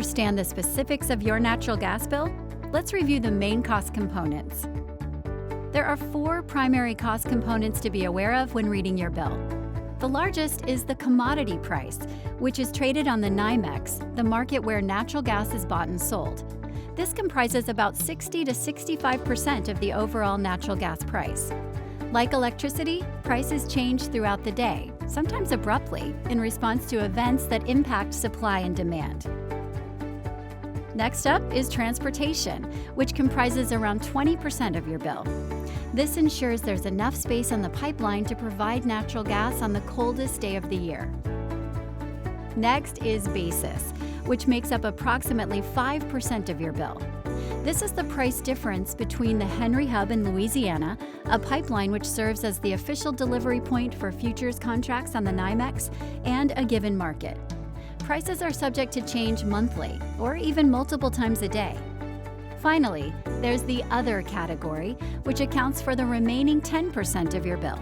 understand the specifics of your natural gas bill, let's review the main cost components. There are 4 primary cost components to be aware of when reading your bill. The largest is the commodity price, which is traded on the NYMEX, the market where natural gas is bought and sold. This comprises about 60 to 65% of the overall natural gas price. Like electricity, prices change throughout the day, sometimes abruptly, in response to events that impact supply and demand. Next up is transportation, which comprises around 20% of your bill. This ensures there's enough space on the pipeline to provide natural gas on the coldest day of the year. Next is basis, which makes up approximately 5% of your bill. This is the price difference between the Henry Hub in Louisiana, a pipeline which serves as the official delivery point for futures contracts on the NYMEX, and a given market. Prices are subject to change monthly, or even multiple times a day. Finally, there's the other category, which accounts for the remaining 10% of your bill.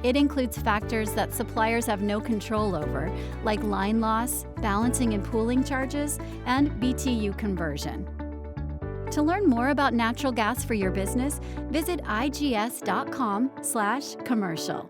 It includes factors that suppliers have no control over, like line loss, balancing and pooling charges, and BTU conversion. To learn more about natural gas for your business, visit igs.com/commercial.